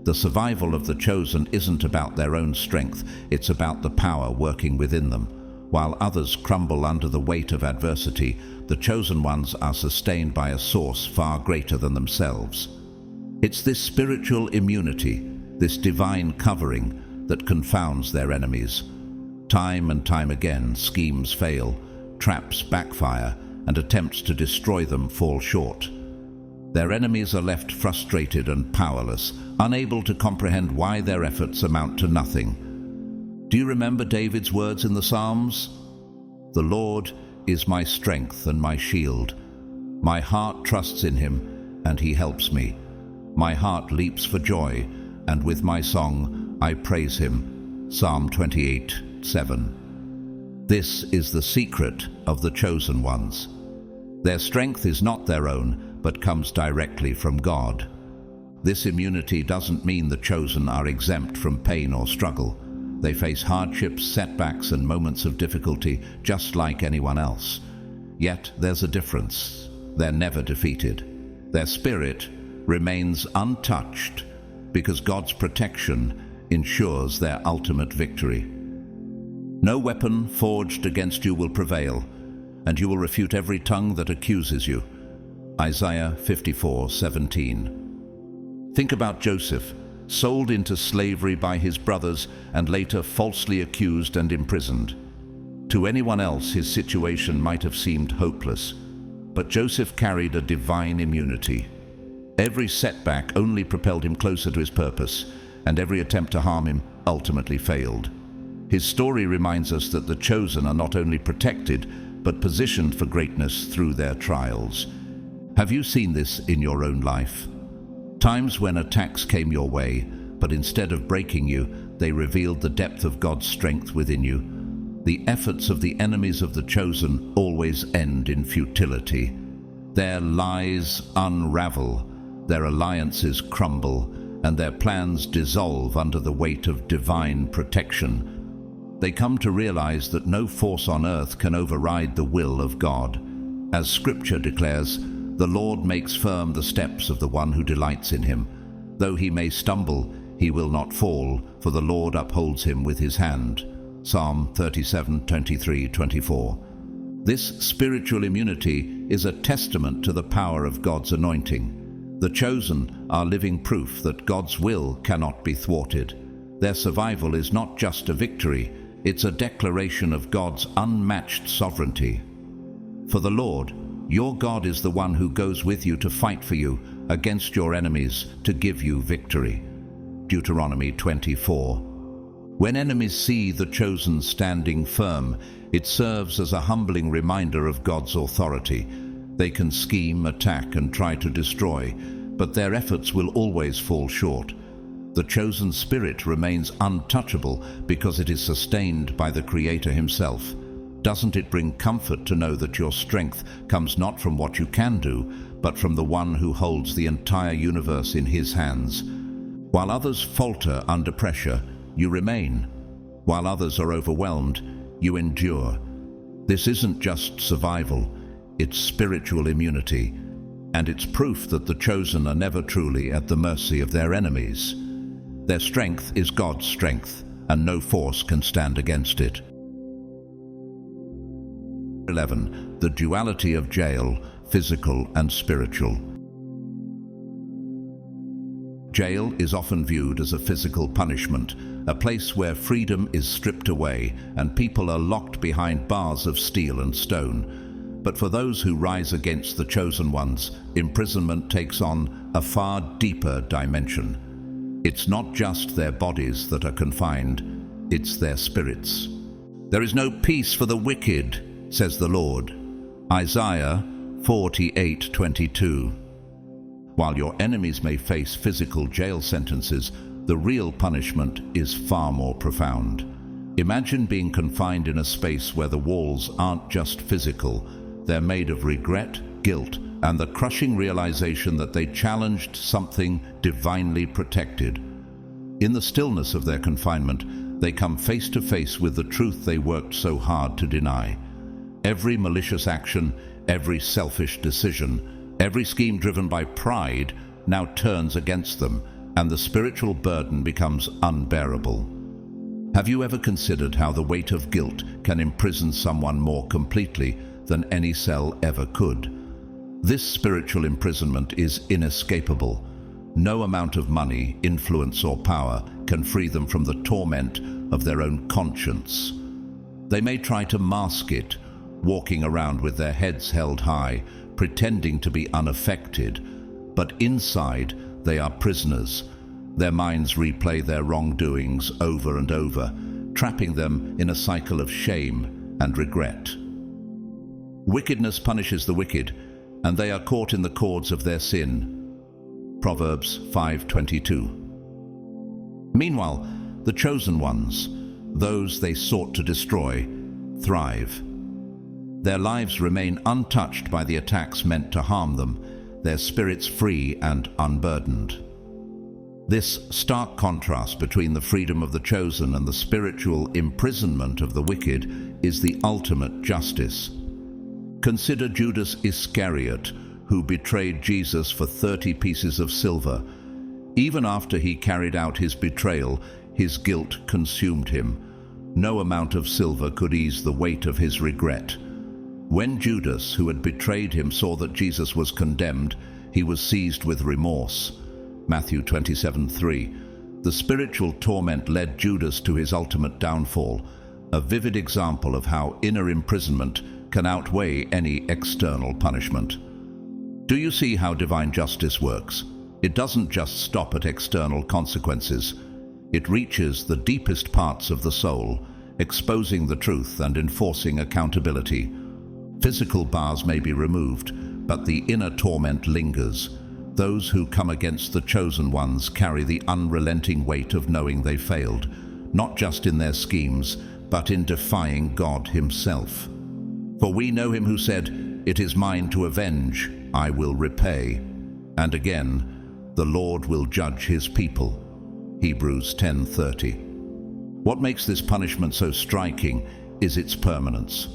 A: The survival of the chosen isn't about their own strength, it's about the power working within them. While others crumble under the weight of adversity, the chosen ones are sustained by a source far greater than themselves. It's this spiritual immunity, this divine covering, that confounds their enemies. Time and time again, schemes fail, traps backfire, and attempts to destroy them fall short. Their enemies are left frustrated and powerless, unable to comprehend why their efforts amount to nothing. Do you remember David's words in the Psalms? "The Lord is my strength and my shield. My heart trusts in Him, and He helps me. My heart leaps for joy, and with my song I praise Him." Psalm 28:7. This is the secret of the chosen ones. Their strength is not their own, but comes directly from God. This immunity doesn't mean the chosen are exempt from pain or struggle. They face hardships, setbacks, and moments of difficulty just like anyone else. Yet there's a difference. They're never defeated. Their spirit remains untouched because God's protection ensures their ultimate victory. No weapon forged against you will prevail, and you will refute every tongue that accuses you. Isaiah 54:17. Think about Joseph, sold into slavery by his brothers and later falsely accused and imprisoned. To anyone else, his situation might have seemed hopeless, but Joseph carried a divine immunity. Every setback only propelled him closer to his purpose, and every attempt to harm him ultimately failed. His story reminds us that the chosen are not only protected, but positioned for greatness through their trials. Have you seen this in your own life? Times when attacks came your way, but instead of breaking you, they revealed the depth of God's strength within you. The efforts of the enemies of the chosen always end in futility. Their lies unravel, their alliances crumble, and their plans dissolve under the weight of divine protection. They come to realize that no force on earth can override the will of God. As Scripture declares, "The Lord makes firm the steps of the one who delights in Him. Though he may stumble, he will not fall, for the Lord upholds him with His hand." Psalm 37:23-24. This spiritual immunity is a testament to the power of God's anointing. The chosen are living proof that God's will cannot be thwarted. Their survival is not just a victory, it's a declaration of God's unmatched sovereignty. For the Lord, your God, is the one who goes with you to fight for you against your enemies to give you victory. Deuteronomy 24. When enemies see the chosen standing firm, it serves as a humbling reminder of God's authority. They can scheme, attack, and try to destroy, but their efforts will always fall short. The chosen spirit remains untouchable because it is sustained by the Creator Himself. Doesn't it bring comfort to know that your strength comes not from what you can do, but from the one who holds the entire universe in His hands? While others falter under pressure, you remain. While others are overwhelmed, you endure. This isn't just survival, it's spiritual immunity, and it's proof that the chosen are never truly at the mercy of their enemies. Their strength is God's strength, and no force can stand against it. 11. The duality of jail, physical and spiritual. Jail is often viewed as a physical punishment, a place where freedom is stripped away and people are locked behind bars of steel and stone. But for those who rise against the chosen ones, imprisonment takes on a far deeper dimension. It's not just their bodies that are confined, it's their spirits. "There is no peace for the wicked," says the Lord. Isaiah 48:22. While your enemies may face physical jail sentences, the real punishment is far more profound. Imagine being confined in a space where the walls aren't just physical, they're made of regret, guilt, and the crushing realization that they challenged something divinely protected. In the stillness of their confinement, they come face to face with the truth they worked so hard to deny. Every malicious action, every selfish decision, every scheme driven by pride now turns against them, and the spiritual burden becomes unbearable. Have you ever considered how the weight of guilt can imprison someone more completely than any cell ever could? This spiritual imprisonment is inescapable. No amount of money, influence, or power can free them from the torment of their own conscience. They may try to mask it, walking around with their heads held high, pretending to be unaffected, but inside they are prisoners. Their minds replay their wrongdoings over and over, trapping them in a cycle of shame and regret. Wickedness punishes the wicked, and they are caught in the cords of their sin. Proverbs 5:22. Meanwhile, the chosen ones, those they sought to destroy, thrive. Their lives remain untouched by the attacks meant to harm them, their spirits free and unburdened. This stark contrast between the freedom of the chosen and the spiritual imprisonment of the wicked is the ultimate justice. Consider Judas Iscariot, who betrayed Jesus for 30 pieces of silver. Even after he carried out his betrayal, his guilt consumed him. No amount of silver could ease the weight of his regret. When Judas, who had betrayed him, saw that Jesus was condemned, he was seized with remorse. Matthew 27:3. The spiritual torment led Judas to his ultimate downfall, a vivid example of how inner imprisonment can outweigh any external punishment. Do you see how divine justice works? It doesn't just stop at external consequences. It reaches the deepest parts of the soul, exposing the truth and enforcing accountability. Physical bars may be removed, but the inner torment lingers. Those who come against the chosen ones carry the unrelenting weight of knowing they failed, not just in their schemes, but in defying God Himself. For we know Him who said, "It is mine to avenge, I will repay." And again, "The Lord will judge His people." Hebrews 10:30. What makes this punishment so striking is its permanence.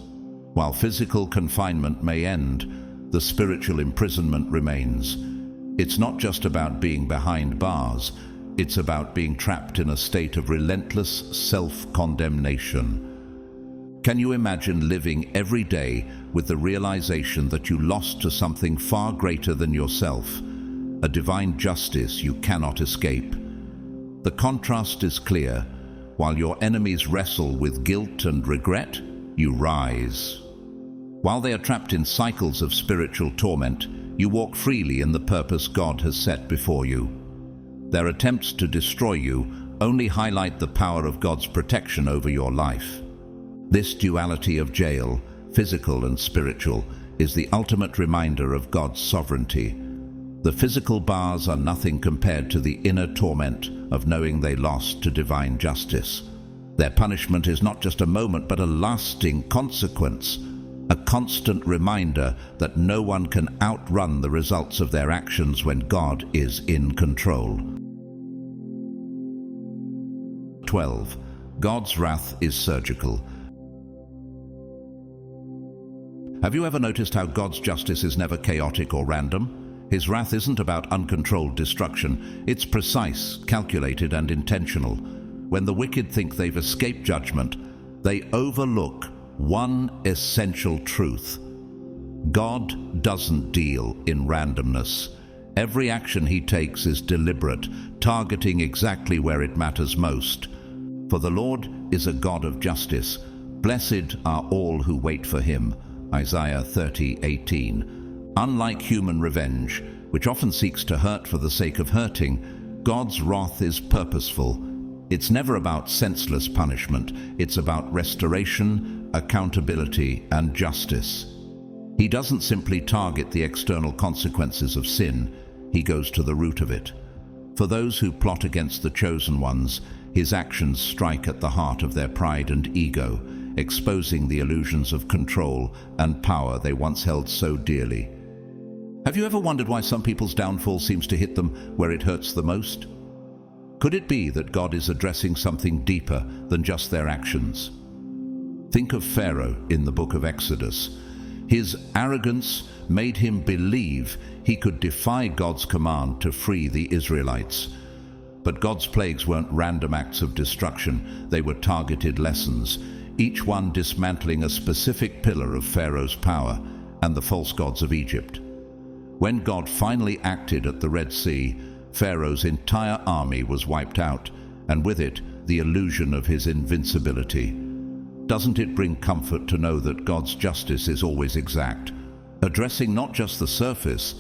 A: While physical confinement may end, the spiritual imprisonment remains. It's not just about being behind bars, it's about being trapped in a state of relentless self-condemnation. Can you imagine living every day with the realization that you lost to something far greater than yourself, a divine justice you cannot escape? The contrast is clear. While your enemies wrestle with guilt and regret, you rise. While they are trapped in cycles of spiritual torment, you walk freely in the purpose God has set before you. Their attempts to destroy you only highlight the power of God's protection over your life. This duality of jail, physical and spiritual, is the ultimate reminder of God's sovereignty. The physical bars are nothing compared to the inner torment of knowing they lost to divine justice. Their punishment is not just a moment, but a lasting consequence, a constant reminder that no one can outrun the results of their actions when God is in control. 12. God's wrath is surgical. Have you ever noticed how God's justice is never chaotic or random? His wrath isn't about uncontrolled destruction. It's precise, calculated, and intentional. When the wicked think they've escaped judgment, they overlook one essential truth. God doesn't deal in randomness. Every action He takes is deliberate, targeting exactly where it matters most. For the Lord is a God of justice. Blessed are all who wait for Him. Isaiah 30:18. Unlike human revenge, which often seeks to hurt for the sake of hurting, God's wrath is purposeful. It's never about senseless punishment. It's about restoration, accountability, and justice. He doesn't simply target the external consequences of sin. he goes to the root of it. For those who plot against the chosen ones, his actions strike at the heart of their pride and ego, exposing the illusions of control and power they once held so dearly. Have you ever wondered why some people's downfall seems to hit them where it hurts the most? Could it be that God is addressing something deeper than just their actions? Think of Pharaoh in the book of Exodus. His arrogance made him believe he could defy God's command to free the Israelites. But God's plagues weren't random acts of destruction, they were targeted lessons, each one dismantling a specific pillar of Pharaoh's power and the false gods of Egypt. When God finally acted at the Red Sea, Pharaoh's entire army was wiped out, and with it, the illusion of his invincibility. Doesn't it bring comfort to know that God's justice is always exact, addressing not just the surface,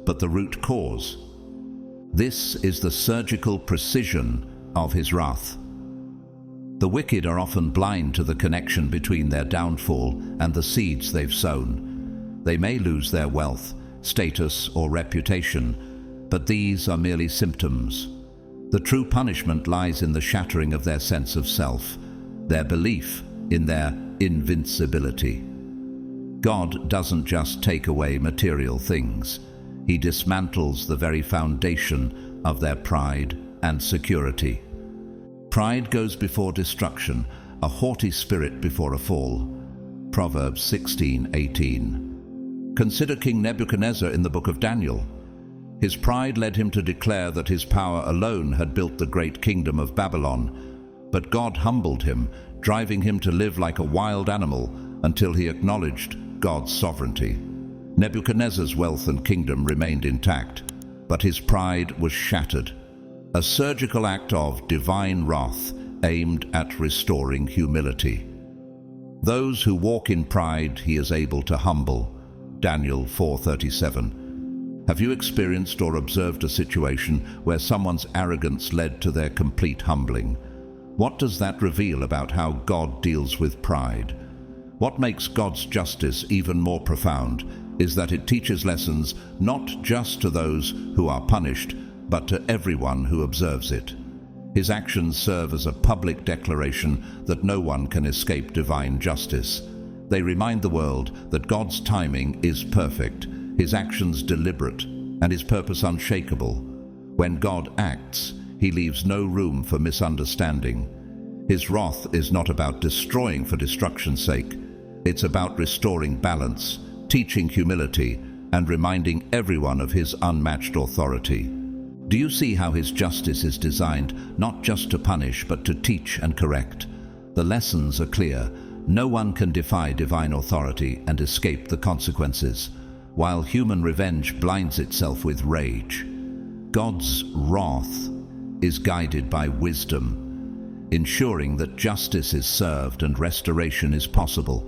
A: but the root cause? This is the surgical precision of his wrath. The wicked are often blind to the connection between their downfall and the seeds they've sown. They may lose their wealth, status, or reputation, but these are merely symptoms. The true punishment lies in the shattering of their sense of self, their belief in their invincibility. God doesn't just take away material things. He dismantles the very foundation of their pride and security. Pride goes before destruction, a haughty spirit before a fall. Proverbs 16:18. Consider King Nebuchadnezzar in the book of Daniel. His pride led him to declare that his power alone had built the great kingdom of Babylon, but God humbled him, driving him to live like a wild animal until he acknowledged God's sovereignty. Nebuchadnezzar's wealth and kingdom remained intact, but his pride was shattered. A surgical act of divine wrath aimed at restoring humility. Those who walk in pride he is able to humble. Daniel 4:37. Have you experienced or observed a situation where someone's arrogance led to their complete humbling? What does that reveal about how God deals with pride? What makes God's justice even more profound is that it teaches lessons not just to those who are punished, but to everyone who observes it. His actions serve as a public declaration that no one can escape divine justice. They remind the world that God's timing is perfect, his actions deliberate, and his purpose unshakable. When God acts, he leaves no room for misunderstanding. His wrath is not about destroying for destruction's sake. It's about restoring balance, teaching humility, and reminding everyone of his unmatched authority. Do you see how his justice is designed not just to punish, but to teach and correct? The lessons are clear. No one can defy divine authority and escape the consequences, while human revenge blinds itself with rage. God's wrath is guided by wisdom, ensuring that justice is served and restoration is possible.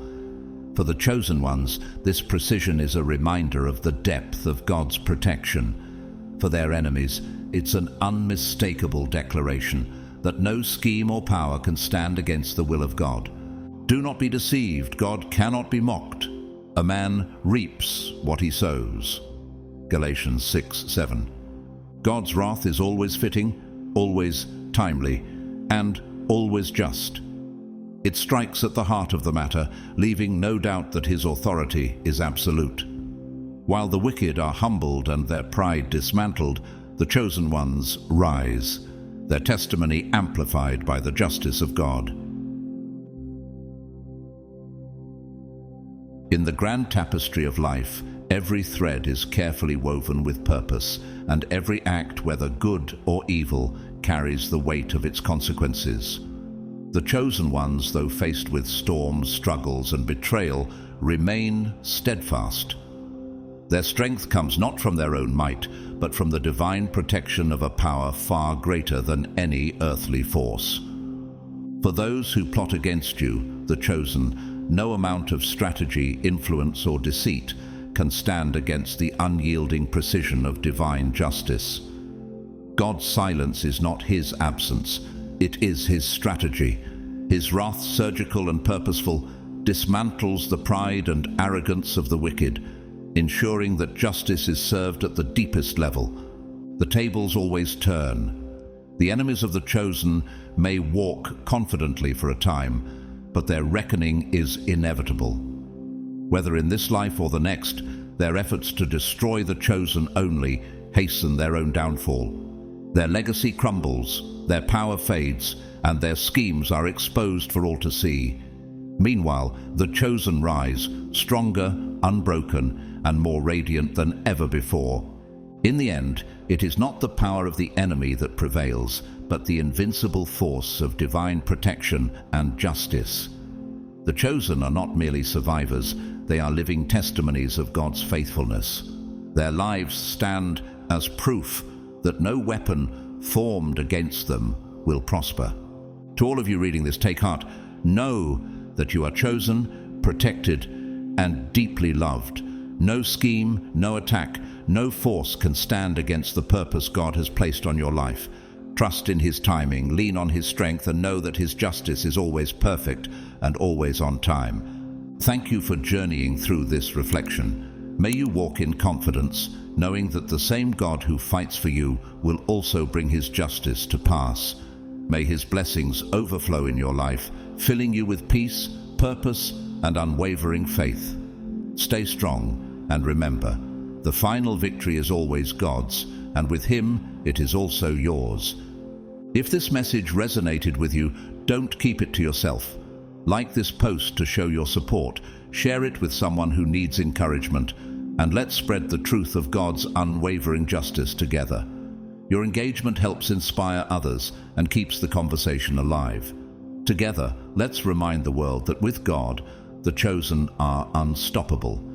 A: For the chosen ones, this precision is a reminder of the depth of God's protection. For their enemies, it's an unmistakable declaration that no scheme or power can stand against the will of God. Do not be deceived, God cannot be mocked. A man reaps what he sows. Galatians 6:7. God's wrath is always fitting, always timely, and always just. It strikes at the heart of the matter, leaving no doubt that his authority is absolute. While the wicked are humbled and their pride dismantled, the chosen ones rise, their testimony amplified by the justice of God. In the grand tapestry of life, every thread is carefully woven with purpose, and every act, whether good or evil, carries the weight of its consequences. The chosen ones, though faced with storms, struggles, and betrayal, remain steadfast. Their strength comes not from their own might, but from the divine protection of a power far greater than any earthly force. For those who plot against you, the chosen, no amount of strategy, influence, or deceit can stand against the unyielding precision of divine justice. God's silence is not his absence, it is his strategy. His wrath, surgical and purposeful, dismantles the pride and arrogance of the wicked, ensuring that justice is served at the deepest level, The tables always turn. The enemies of the chosen may walk confidently for a time, but their reckoning is inevitable. Whether in this life or the next, their efforts to destroy the chosen only hasten their own downfall. Their legacy crumbles, their power fades, and their schemes are exposed for all to see. Meanwhile, the chosen rise, stronger, unbroken, and more radiant than ever before. In the end, it is not the power of the enemy that prevails, but the invincible force of divine protection and justice. The chosen are not merely survivors, they are living testimonies of God's faithfulness. Their lives stand as proof that no weapon formed against them will prosper. To all of you reading this, take heart. Know that you are chosen, protected, and deeply loved. No scheme, no attack, no force can stand against the purpose God has placed on your life. Trust in His timing, lean on His strength, and know that His justice is always perfect and always on time. Thank you for journeying through this reflection. May you walk in confidence, knowing that the same God who fights for you will also bring His justice to pass. May His blessings overflow in your life, filling you with peace, purpose, and unwavering faith. Stay strong, and remember, the final victory is always God's, and with Him it is also yours. If this message resonated with you, don't keep it to yourself. Like this post to show your support, share it with someone who needs encouragement, and let's spread the truth of God's unwavering justice together. Your engagement helps inspire others and keeps the conversation alive. Together, let's remind the world that with God, the chosen are unstoppable.